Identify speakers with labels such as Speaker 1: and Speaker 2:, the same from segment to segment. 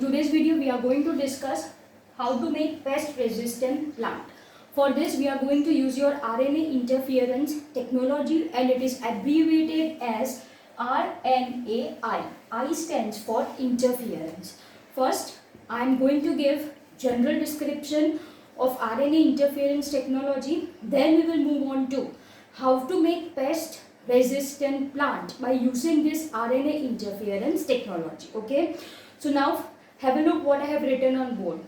Speaker 1: today's video we are going to discuss how to make pest resistant plant. For this we are going to use your RNA interference technology, and it is abbreviated as RNAi. I stands for interference. First I am going to give general description of RNA interference technology, then we will move on to how to make pest resistant plant by using this RNA interference technology. Okay, so now have a look what I have written on board.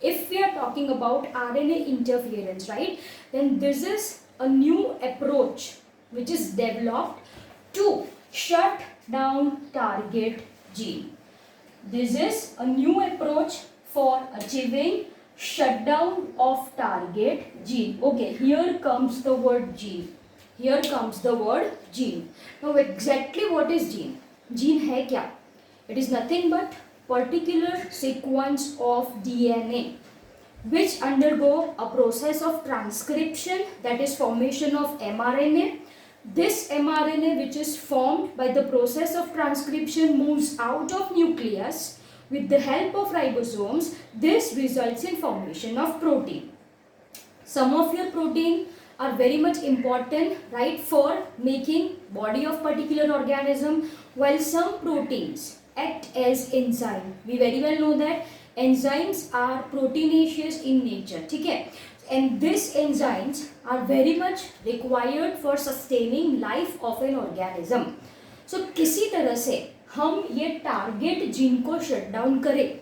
Speaker 1: If we are talking about RNA interference, right, then this is a new approach which is developed to shut down target gene. This is a new approach for achieving shutdown of target gene. Okay, here comes the word gene. Here comes the word gene. Now exactly what is gene? Gene है क्या? It is nothing but particular sequence of DNA which undergo a process of transcription, that is formation of mRNA. This mRNA which is formed by the process of transcription moves out of nucleus with the help of ribosomes. This results in formation of protein. Some of your protein are very much important, right, for making body of particular organism, while some proteins act as enzyme. We very well know that enzymes are proteinaceous in nature, ठीक है, and these enzymes are very much required for sustaining life of an organism. So किसी तरह से हम ये target gene को shut down करें,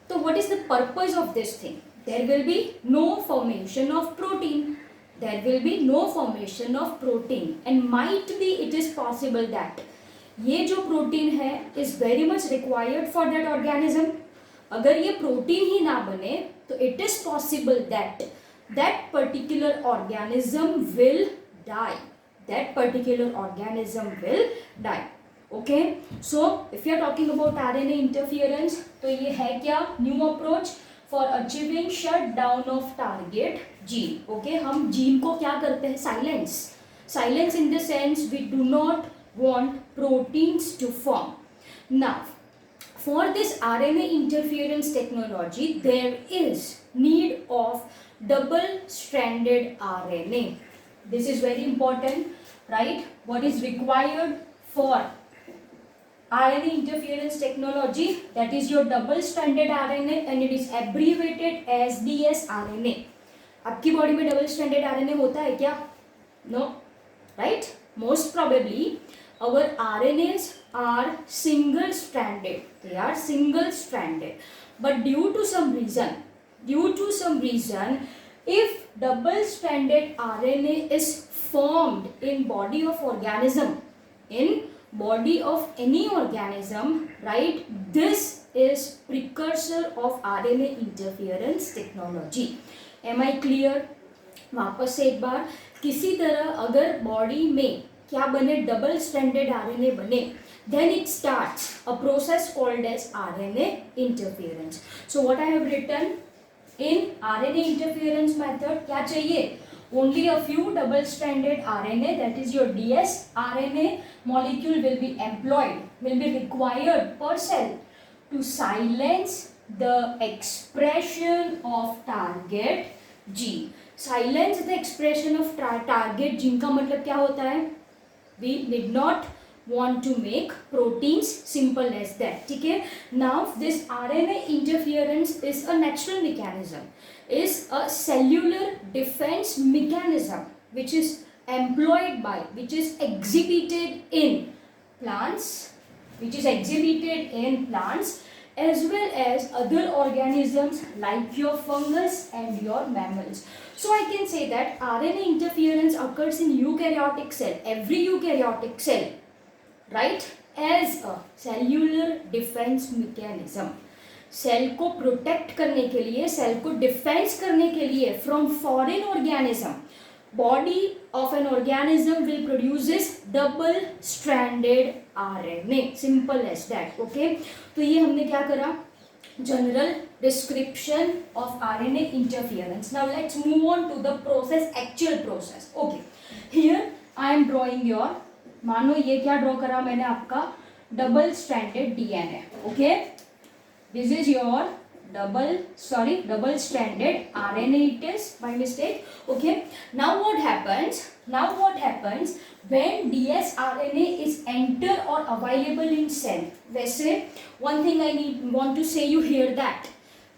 Speaker 1: तो what is the purpose of this thing? There will be no formation of protein. There will be no formation of protein, and might be it is possible that ये जो protein है is very much required for that organism. अगर ये protein ही ना बने तो it is possible that that particular organism will die. That particular organism will die. Okay, so if you are talking about RNA interference, तो ये है क्या? New approach for achieving shutdown of target gene. Okay, हम gene को क्या करते हैं? Silence. Silence in the sense we do not want proteins to form. Now, for this RNA interference technology, there is need of double-stranded RNA. This is very important, right? What is required for RNA interference technology? That is your double-stranded RNA, and it is abbreviated as dsRNA. आपकी body में double-stranded RNA होता है क्या? No, right? Most probably our RNAs are single-stranded. They are single-stranded. But due to some reason, if double-stranded RNA is formed in body of organism, in body of any organism, right, this is precursor of RNA interference technology. Am I clear? वापस से एक बार, किसी तरह अगर body में क्या बने? Double stranded RNA बने, then it starts a process called as RNA interference. So what I have written in RNA interference method, क्या चाहिए? Only a few double stranded RNA, that is your dsRNA molecule will be employed, will be required per cell to silence the expression of target gene. Silence the expression of target gene का मतलब क्या होता है? We did not want to make proteins, simple as that. ठीक है? Now this RNA interference is a natural mechanism, is a cellular defense mechanism which is employed by, which is exhibited in plants, as well as other organisms like your fungus and your mammals. So I can say that RNA interference occurs in eukaryotic cell, every eukaryotic cell, right, as a cellular defense mechanism. Cell को protect करने के लिए, cell को defence करने के लिए from foreign organism, body of an organism will produces double stranded RNA, simple as that. Okay, तो ये हमने क्या करा? General description of RNA interference. Now let's move on to the process, actual process. Okay, here I am drawing your, मानो ये क्या draw करा मैंने? आपका double stranded DNA. Okay, This is your double stranded RNA. It is by mistake. Okay. Now what happens? When dsRNA is enter or available in cell? वैसे one thing I want to say you here that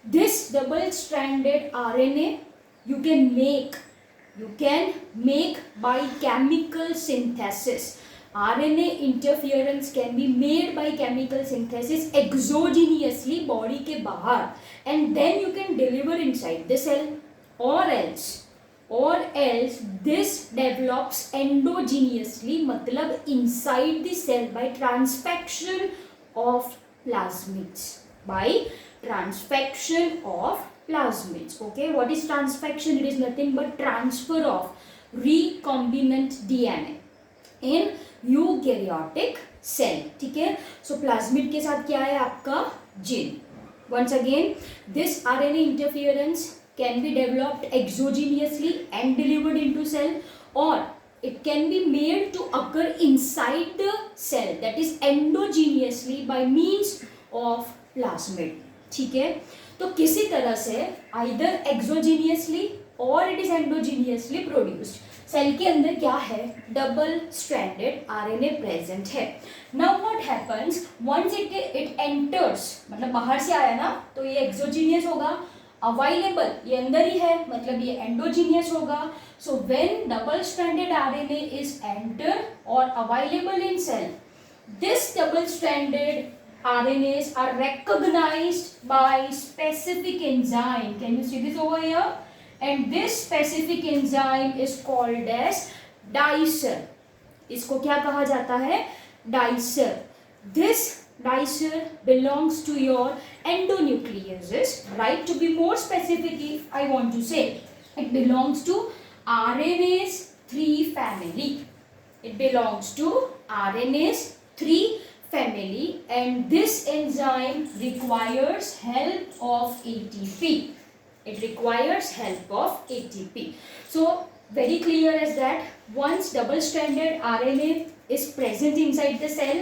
Speaker 1: this double stranded RNA you can make by chemical synthesis. RNA interference can be made by chemical synthesis exogenously body के बाहर, and then you can deliver inside the cell, or else this develops endogenously, मतलब inside the cell by transfection of plasmids. Okay, what is transfection? It is nothing but transfer of recombinant DNA in eukaryotic cell. ठीक है. So plasmid के साथ क्या है आपका gene. Once again this RNA interference can be developed exogenously and delivered into cell, और it can be made to occur inside the cell, that is endogenously by means of plasmid. ठीक है. तो किसी तरह से either exogenously or it is endogenously produced. Cell के अंदर क्या है? डबल स्ट्रैंडेड आरएनए प्रेजेंट है. Now what happens once it enters, मतलब बाहर से आया ना, तो ये एक्सोजीनियस होगा. अवेलेबल ये अंदर ही है, मतलब ये एंडोजीनियस होगा. So when double stranded RNA is enter और available in cell, this double stranded RNAs are recognized by specific enzyme. Can you see this over here? And this specific enzyme is called as dicer. इसको क्या कहा जाता है? Dicer. This dicer belongs to your endonucleases, right? To be more specific, if I want to say, it belongs to RNase 3 family. It belongs to RNase 3 family, and this enzyme requires help of ATP. It requires help of ATP. So very clear as that once double stranded RNA is present inside the cell,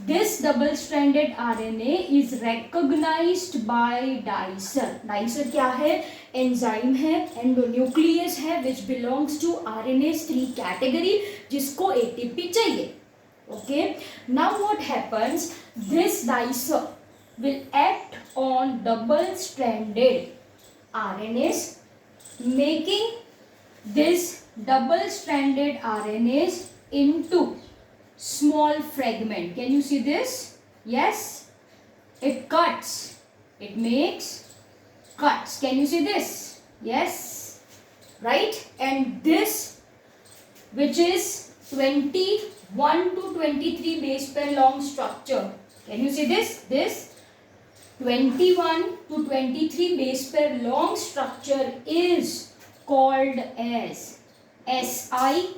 Speaker 1: this double stranded RNA is recognized by dicer. Dicer क्या है? Enzyme है, endonuclease है, which belongs to RNase 3 category, जिसको ATP चाहिए. Okay, now what happens? This dicer will act on double stranded RNAs, making this double stranded RNAs into small fragment. Can you see this? Yes, it cuts, it makes cuts. Can you see this? Yes, right. And this, which is 21 to 23 base pair long structure, can you see this? This 21 to 23 base pair long structure is called as siRNA.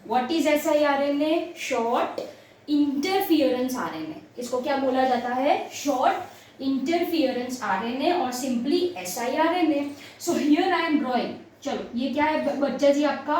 Speaker 1: What is siRNA? Short interference RNA. इसको क्या बोला जाता है? Short interference RNA or simply siRNA. So here I am drawing. चलो ये क्या है बच्चा जी आपका?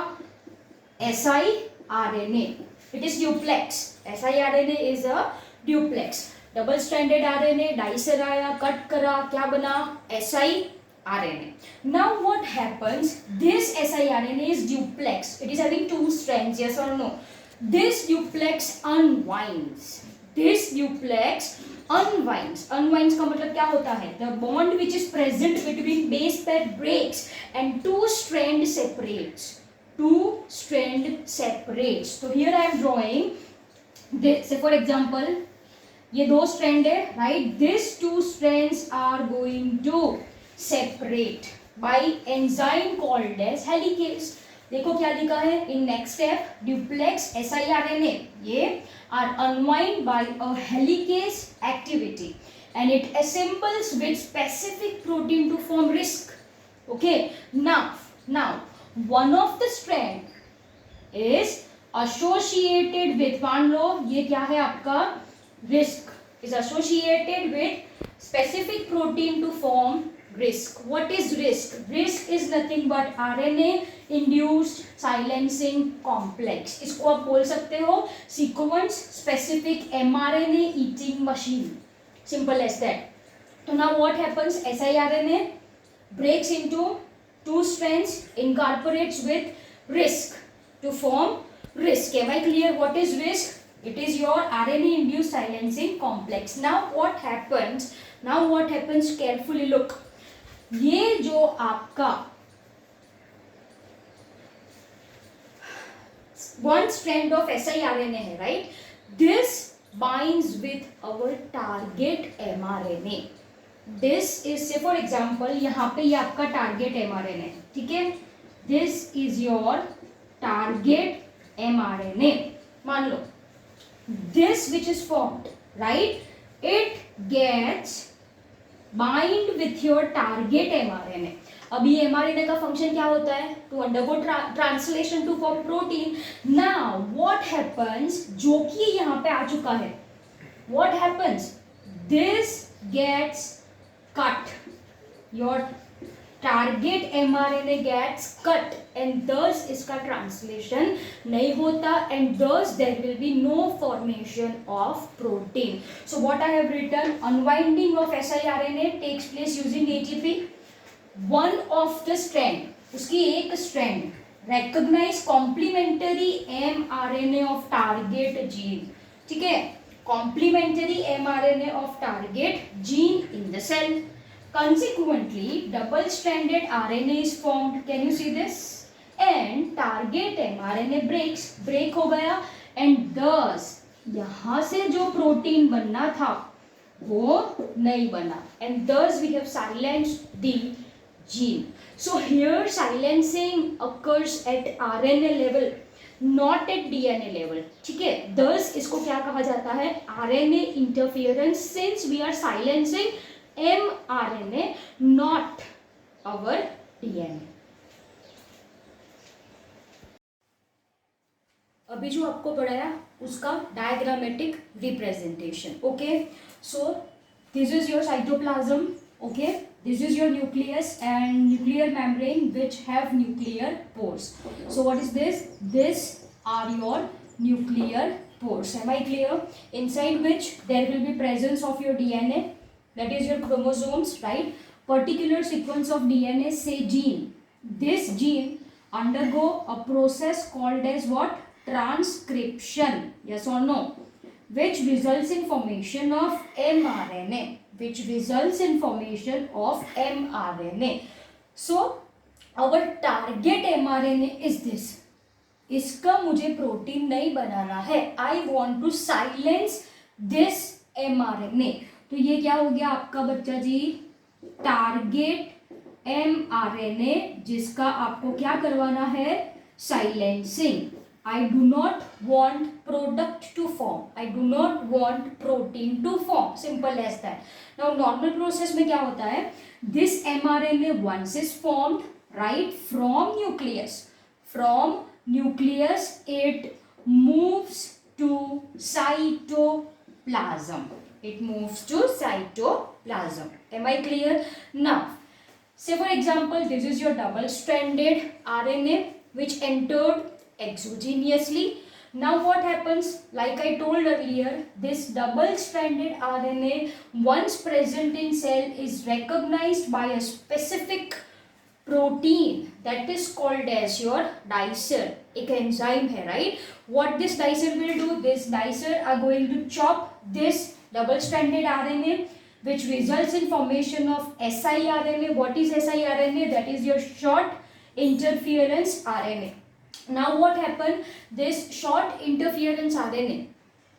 Speaker 1: siRNA. It is duplex. siRNA is a duplex. Double stranded RNA, dicer आया, कट करा, क्या बना? siRNA. Now what happens? This siRNA is duplex. It is having 2 strands, yes or no? This duplex unwinds. Unwinds का मतलब क्या होता है? The bond which is present between base pair breaks and 2 strand separates. So here I am drawing this. Say for example, ये 2 strand है, right? These 2 strands are going to separate by enzyme called as helicase. देखो क्या लिखा है in next step, duplex siRNA ये are unwind by a helicase activity, and it assembles with specific protein to form RISC. Okay, now one of the strand is associated with, मान लो ये क्या है आपका? RISC is associated with specific protein to form RISC. What is RISC? RISC is nothing but RNA induced silencing complex. इसको आप बोल सकते हो sequence specific mRNA eating machine. Simple as that. So now what happens? siRNA breaks into two strands, incorporates with RISC to form RISC. Am I clear? What is RISC? It is your RNA induced silencing complex. Now what happens? Carefully look. ये जो आपका one strand of siRNA है, right? This binds with our target mRNA. This is, say for example, यहाँ पे ये आपका target mRNA है, ठीक है? This is your target mRNA. मान लो, this which is formed, right? It gets bind with your target mRNA. अभी mRNA का फंक्शन क्या होता है? To undergo translation to form protein. Now what happens? जो कि यहाँ पे आ चुका है, what happens? This gets cut. Your target mRNA gets cut and thus इसका translation नहीं होता and thus there will be no formation of protein. So what I have written, unwinding of siRNA takes place using ATP. One of the strand, उसकी एक strand recognize complementary mRNA of target gene, ठीक है? Complementary mRNA of target gene in the cell. Consequently, double-stranded RNA is formed. Can you see this? And target mRNA break हो गया and thus यहाँ से जो protein बनना था वो नहीं बना and thus we have silenced the gene. So here silencing occurs at RNA level, not at DNA level. ठीक है? Thus इसको क्या कहा जाता है? RNA interference, since we are silencing mRNA, not our DNA. अभी जो आपको पढ़ाया उसका diagrammatic representation. Okay, so this is your cytoplasm. Okay, this is your nucleus and nuclear membrane which have nuclear pores. So what is this? This are your nuclear pores. Am I clear? Inside which there will be presence of your DNA, that is your chromosomes, right? Particular sequence of DNA, say gene. This gene undergo a process called as what? Transcription. Yes or no? Which results in formation of mRNA. Which results in formation of mRNA. So our target mRNA is this. इसका मुझे protein नहीं बनाना है. I want to silence this mRNA. तो ये क्या हो गया आपका बच्चा जी? टारगेट mRNA, जिसका आपको क्या करवाना है? Silencing. I do not want product to form. I do not want protein to form. Simple as that. Now normal process में क्या होता है? This mRNA once is formed, right, from nucleus. From nucleus it moves to cytoplasm. It moves to cytoplasm. Am I clear? Now, say for example, this is your double-stranded RNA which entered exogenously. Now what happens? Like I told earlier, this double-stranded RNA once present in cell is recognized by a specific protein that is called as your dicer. एक enzyme है, right? What this dicer will do? This dicer are going to chop this double-stranded RNA, which results in formation of siRNA. What is siRNA? That is your short interference RNA. Now what happened? This short interference RNA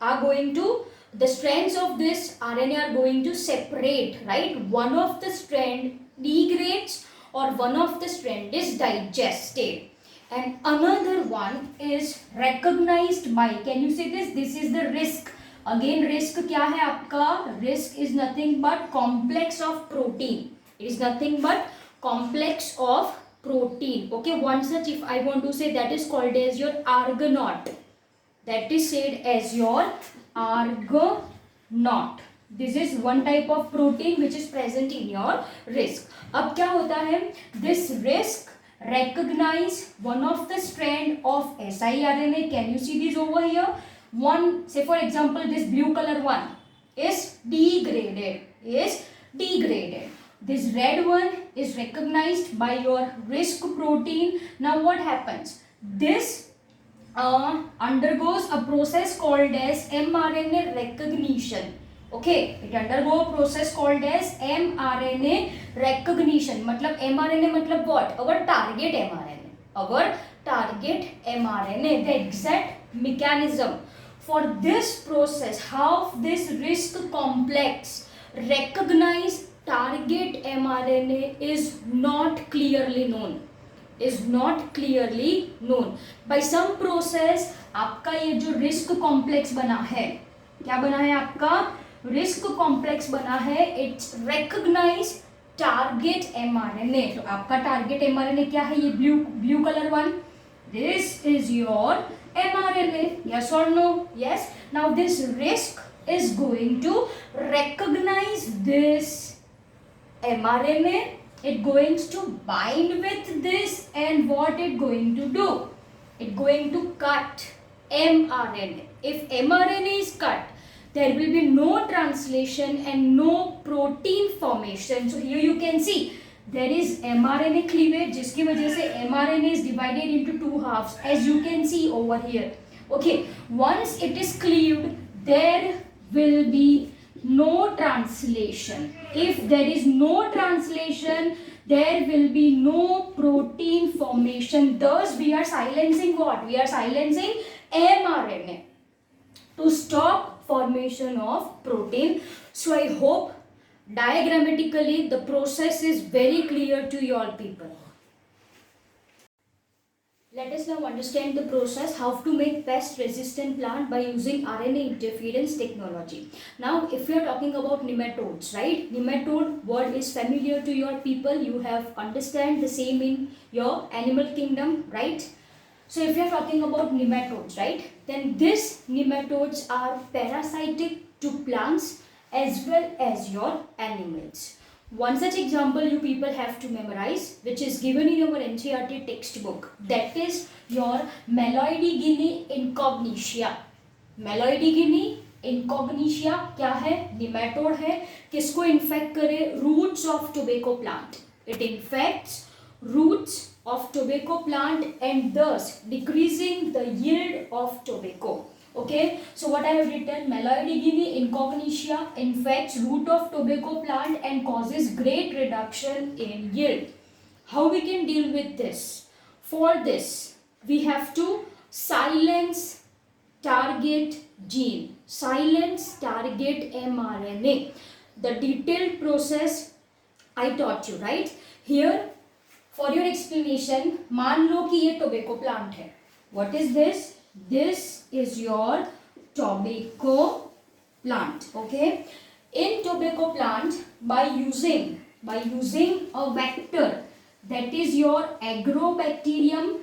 Speaker 1: are going to, the strands of this RNA are going to separate, right? One of the strand degrades or one of the strand is digested and another one is recognized by, can you see this? This is the RISC. Again RISC क्या है आपका? RISC is nothing but complex of protein. It is nothing but complex of protein. Okay, one such, if I want to say, that is called as your argonaut. That is said as your argonaut. This is one type of protein which is present in your RISC. अब क्या होता है? This RISC recognize one of the strand of siRNA. Can you see this over here? One, say for example, this blue color one. is degraded, This red one is recognized by your risk protein. Now what happens? This undergoes a process called as mRNA recognition. Okay, it undergo a process called as mRNA recognition. मतलब mRNA मतलब what? Our target mRNA. Our target mRNA. The exact mechanism for this process, how this risk complex recognize target mRNA is not clearly known. By some process आपका ये जो risk complex बना है, क्या बना है आपका? रिस्क कॉम्प्लेक्स बना है, इट्स रिकॉग्नाइज टारगेट mRNA. तो आपका टारगेट mRNA क्या है? ये blue colour one. This is your mRNA. Yes or no? Yes. Now this risk is going to recognize this mRNA. It going to bind with this, and what it going to do? It going to cut mRNA. If mRNA is cut, there will be no translation and no protein formation. So here you can see there is mRNA cleavage, जिसकी वजह से mRNA is divided into two halves, as you can see over here. Okay, once it is cleaved, there will be no translation. If there is no translation, there will be no protein formation. Thus we are silencing what? We are silencing mRNA to stop formation of protein. So I hope diagrammatically the process is very clear to you all people. Let us now understand the process how to make pest resistant plant by using RNA interference technology. Now if we are talking about nematodes, right? Nematode word is familiar to your people. You have understand the same in your animal kingdom, right? So if you are talking about nematodes, right? Then these nematodes are parasitic to plants as well as your animals. One such example you people have to memorize, which is given in our NCERT textbook. That is your Meloidigyne incognitia. Meloidigyne incognitia क्या है? Nematode है. किसको infect करे? Roots of tobacco plant. It infects roots of tobacco plant and thus decreasing the yield of tobacco. Okay, so what I have written, Meloidigyne incognitia infects root of tobacco plant and causes great reduction in yield. How we can deal with this? For this, we have to silence target gene, silence target mRNA. The detailed process I taught you, right? Here, for your explanation, मान लो कि ये tobacco plant है. What is this? This is your tobacco plant. Okay, in tobacco plant, by using a vector, that is your Agrobacterium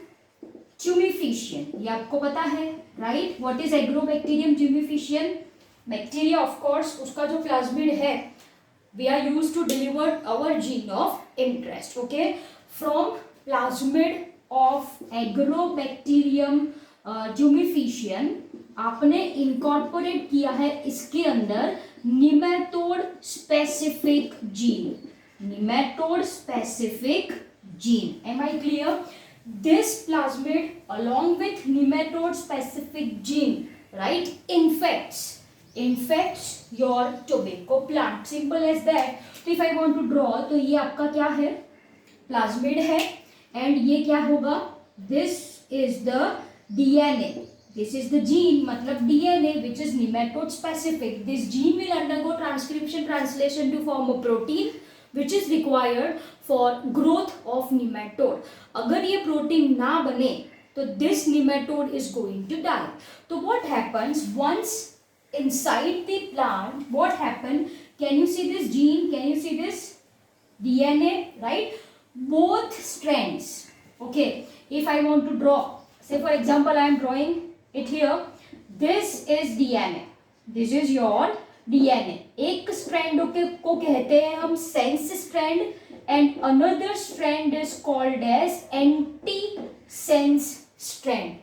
Speaker 1: tumefaciens. ये आपको पता है, right? What is Agrobacterium tumefaciens? Bacteria, of course, उसका जो plasmid है, we are used to deliver our gene of interest. Okay, from plasmid of Agrobacterium ट्यूमिफिशियन आपने incorporate किया है इसके अंदर nematode specific gene. Nematode specific gene. Am I clear? This plasmid along with nematode specific gene, right, infects your tobacco plant. Simple as that. So if I want to draw, तो ये आपका क्या है? Plasmid है and ये क्या होगा? This is the DNA. This is the gene, मतलब DNA, which is nematode specific. This gene will undergo transcription translation to form a protein which is required for growth of nematode. अगर ये protein ना बने तो this nematode is going to die. So what happens once inside the plant? What happens? Can you see this gene? Can you see this DNA? Right? Both strands. Okay. If I want to draw, say for example I am drawing it here. This is DNA. This is your DNA. एक strand को कहते हैं हम sense strand and another strand is called as anti-sense strand.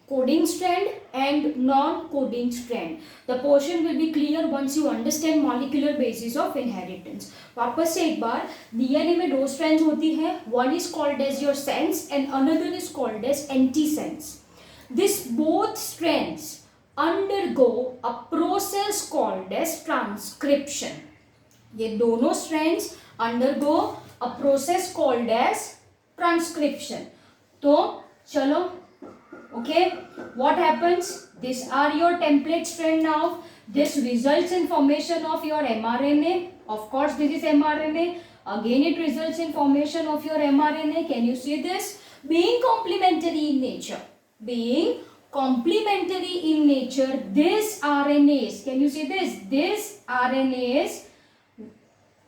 Speaker 1: coding strand and non-coding strand. The portion will be clear once you understand molecular basis of inheritance. वापस से एक बार, DNA में दो strands होती है, one is called as your sense and another is called as antisense. This both strands undergo a process called as transcription. ये दोनों strands undergo a process called as transcription. तो चलो, okay, what happens? These are your template strand now. This results in formation of your mRNA. Of course, this is mRNA. Again, it results in formation of your mRNA. Can you see this? Being complementary in nature. Being complementary in nature, this RNAs, can you see this? This RNAs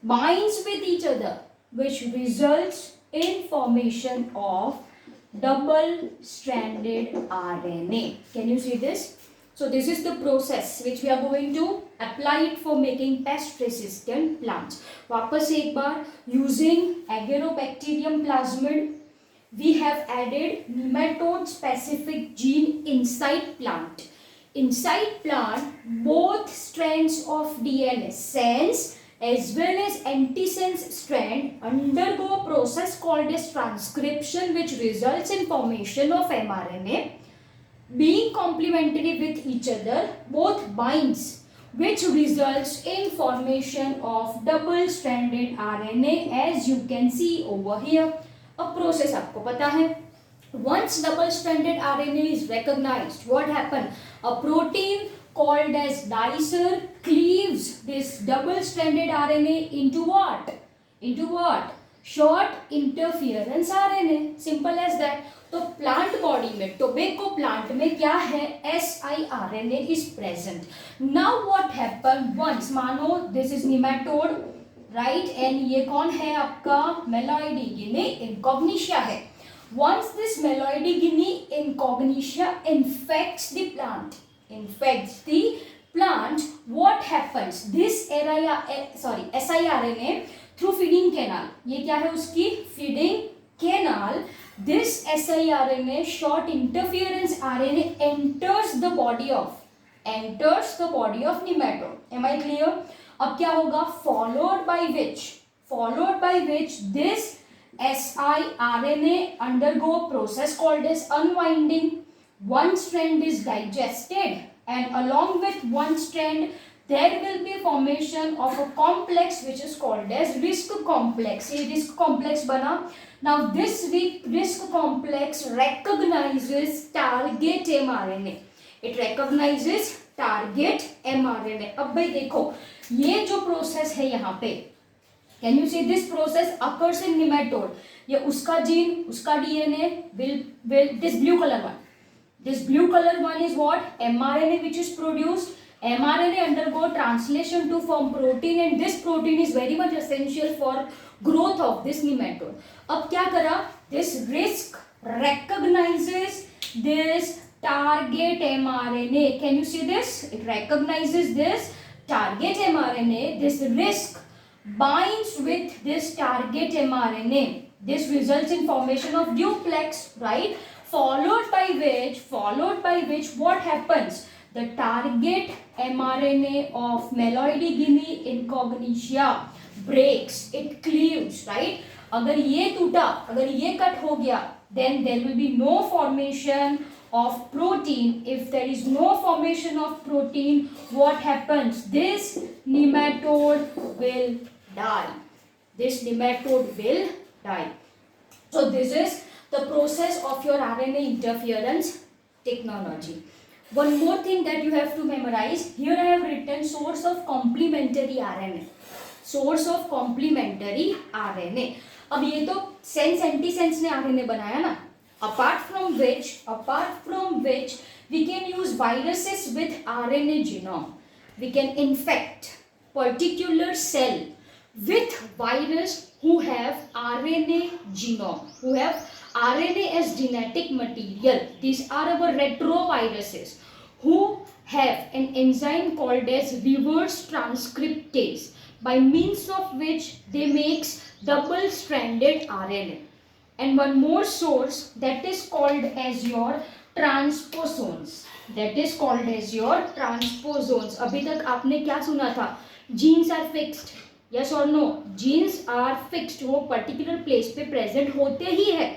Speaker 1: binds with each other, which results in formation of double-stranded RNA. Can you see this? So this is the process which we are going to apply it for making pest-resistant plants. वापस एक बार, using Agrobacterium plasmid, we have added nematode-specific gene inside plant. Inside plant, both strands of DNA, sense as well as antisense strand, undergo a process called as transcription, which results in formation of mRNA. Being complementary with each other, both binds, which results in formation of double-stranded RNA, as you can see over here. A process आपको पता है. Once double-stranded RNA is recognized, what happened? A protein called as dicer cleaves this double-stranded RNA into what? Into what? Short interference RNA. Simple as that. तो plant body में, tobacco plant में क्या है? siRNA is present. Now what happened? Once, मानो this is nematode, right? And ये कौन है आपका? Meloidigine incognitia है. Once this Meloidigine incognitia infects the plant, what happens? This siRNA through feeding canal, ये क्या है उसकी? Feeding canal. This siRNA, short interference RNA, enters the body of nematode. Am I clear? अब क्या होगा? Followed by which this siRNA undergo a process called as unwinding. One strand is digested, and along with one strand there will be formation of a complex which is called as RISC complex. ये RISC complex बना. Now this RISC complex recognizes target mRNA. It recognizes target mRNA. अब भाई देखो, ये जो process है यहाँ पे, can you see this process occurs in nematode? ये उसका gene, उसका DNA will this blue color one. This blue color one is what? mRNA which is produced. mRNA undergo translation to form protein, and this protein is very much essential for growth of this nematode. अब क्या करा? This RISC recognizes this target mRNA. Can you see this? It recognizes this target mRNA. This RISC binds with this target mRNA. This results in formation of duplex, right? Followed by which what happens? The target mRNA of Meloidigine incognitia breaks, it cleaves, right? अगर ये टूटा, अगर ये cut हो गया, then there will be no formation of protein. If there is no formation of protein, what happens? This nematode will die. So this is the process of your RNA interference technology. One more thing that you have to memorize. Here I have written source of complementary RNA. अब ये तो sense antisense ने RNA बनाया ना. Apart from which we can use viruses with RNA genome. We can infect particular cell with virus who have RNA genome, who have RNA as genetic material. These are our retroviruses who have an enzyme called as reverse transcriptase, by means of which they makes double-stranded RNA. And one more source that is called as your transposons, that is called as your transposons. अभी तक आपने क्या सुना था? Genes are fixed, yes और no? Genes are fixed, वो particular place पे present होते ही है,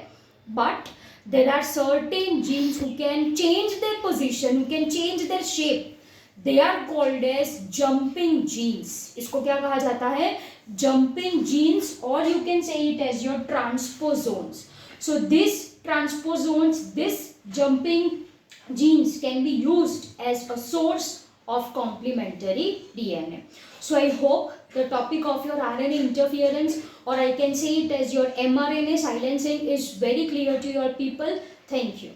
Speaker 1: but there are certain genes who can change their position, who can change their shape. They are called as jumping genes. इसको क्या कहा जाता है? Jumping genes, or you can say it as your transposons. So this transposons, this jumping genes can be used as a source of complementary DNA. So I hope the topic of your RNA interference, or I can say it as your mRNA silencing, is very clear to your people. Thank you.